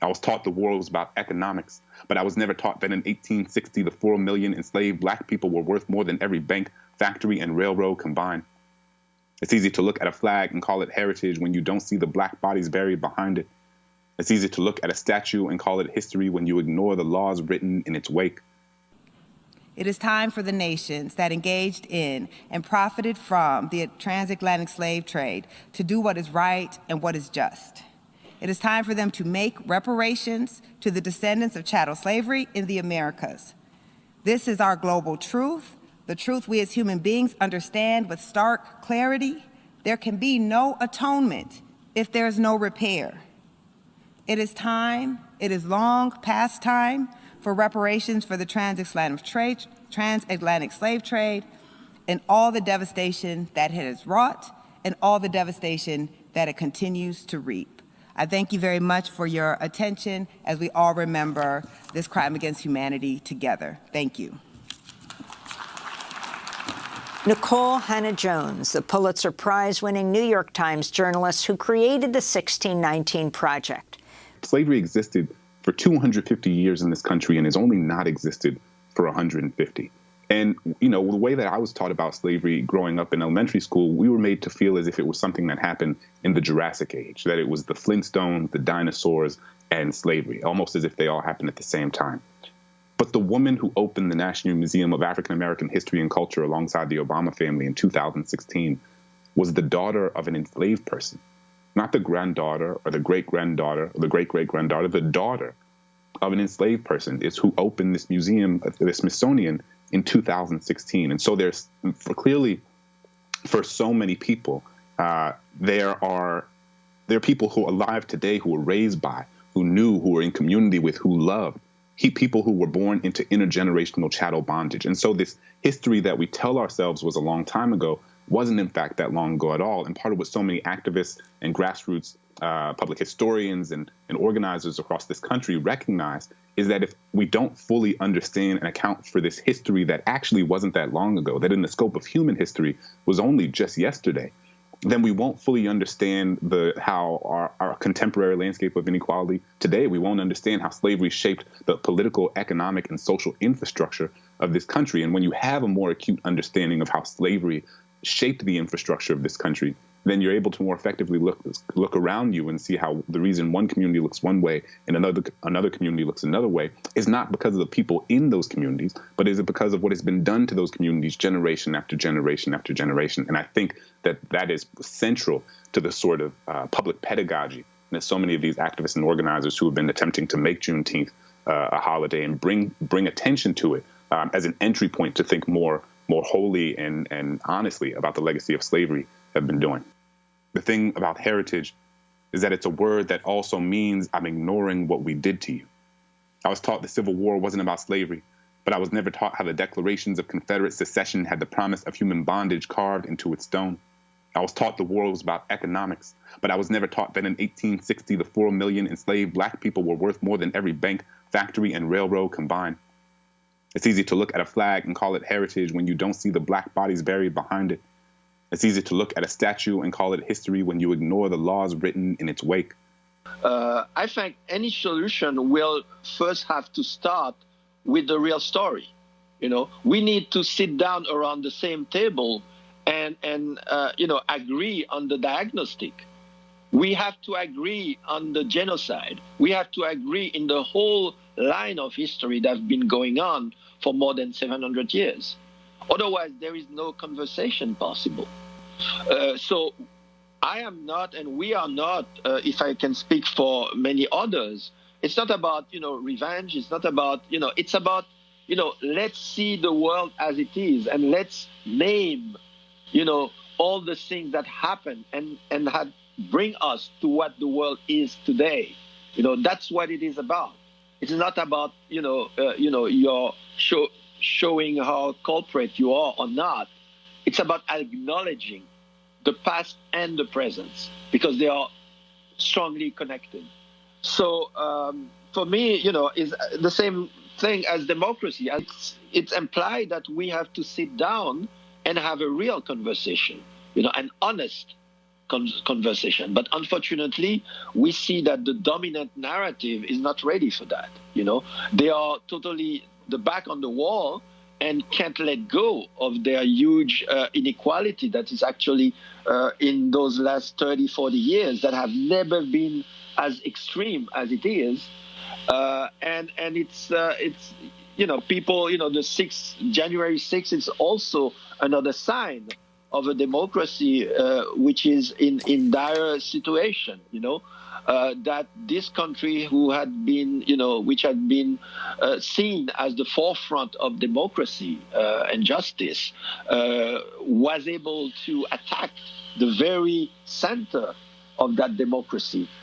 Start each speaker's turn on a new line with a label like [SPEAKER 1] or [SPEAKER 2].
[SPEAKER 1] I was taught the war was about economics, but I was never taught that in 1860, the 4 million enslaved black people were worth more than every bank, factory, and railroad combined. It's easy to look at a flag and call it heritage when you don't see the black bodies buried behind it. It's easy to look at a statue and call it history when you ignore the laws written in its wake.
[SPEAKER 2] It is time for the nations that engaged in and profited from the transatlantic slave trade to do what is right and what is just. It is time for them to make reparations to the descendants of chattel slavery in the Americas. This is our global truth, the truth we as human beings understand with stark clarity. There can be no atonement if there is no repair. It is time, it is long past time, for reparations for the transatlantic slave trade and all the devastation that it has wrought and all the devastation that it continues to reap. I thank you very much for your attention as we all remember this crime against humanity together. Thank you.
[SPEAKER 3] Nikole Hannah-Jones, the Pulitzer Prize-winning New York Times journalist who created the 1619 Project.
[SPEAKER 1] Slavery existed for 250 years in this country and has only not existed for 150. And, the way that I was taught about slavery growing up in elementary school, we were made to feel as if it was something that happened in the Jurassic Age, that it was the Flintstones, the dinosaurs, and slavery, almost as if they all happened at the same time. But the woman who opened the National Museum of African American History and Culture alongside the Obama family in 2016 was the daughter of an enslaved person. Not the granddaughter or the great-granddaughter or the great-great-granddaughter, the daughter of an enslaved person is who opened this museum, the Smithsonian, in 2016. And so there's clearly, for so many people, there are people who are alive today who were raised by, who knew, who were in community with, who loved, people who were born into intergenerational chattel bondage. And so this history that we tell ourselves was a long time ago wasn't in fact that long ago at all. And part of what so many activists and grassroots public historians and organizers across this country recognize is that if we don't fully understand and account for this history that actually wasn't that long ago, that in the scope of human history was only just yesterday, then we won't fully understand how our contemporary landscape of inequality today. We won't understand how slavery shaped the political, economic, and social infrastructure of this country. And when you have a more acute understanding of how slavery shaped the infrastructure of this country, then you're able to more effectively look around you and see how the reason one community looks one way and another community looks another way is not because of the people in those communities, but is it because of what has been done to those communities generation after generation after generation. And I think that is central to the sort of public pedagogy that so many of these activists and organizers who have been attempting to make Juneteenth a holiday and bring attention to it as an entry point to think more wholly and honestly about the legacy of slavery have been doing. The thing about heritage is that it's a word that also means I'm ignoring what we did to you. I was taught the Civil War wasn't about slavery, but I was never taught how the declarations of Confederate secession had the promise of human bondage carved into its stone. I was taught the war was about economics, but I was never taught that in 1860, the 4 million enslaved black people were worth more than every bank, factory, and railroad combined. It's easy to look at a flag and call it heritage when you don't see the black bodies buried behind it. It's easy to look at a statue and call it history when you ignore the laws written in its wake.
[SPEAKER 4] I think any solution will first have to start with the real story. We need to sit down around the same table and agree on the diagnostic. We have to agree on the genocide. We have to agree in the whole line of history that's been going on for more than 700 years. Otherwise, there is no conversation possible. So I am not, and we are not, if I can speak for many others, it's not about, revenge. It's not about, it's about, let's see the world as it is and let's name, all the things that happened and had bring us to what the world is today. That's what it is about. It's not about, your showing how culprit you are or not. It's about acknowledging the past and the present because they are strongly connected. So for me, is the same thing as democracy. It's implied that we have to sit down and have a real conversation, an honest conversation. But unfortunately, we see that the dominant narrative is not ready for that. They are totally the back on the wall and can't let go of their huge inequality that is actually in those last 30, 40 years that have never been as extreme as it is. And it's people, the January 6th is also another sign of a democracy which is in dire situation, that this country which had been seen as the forefront of democracy and justice was able to attack the very center of that democracy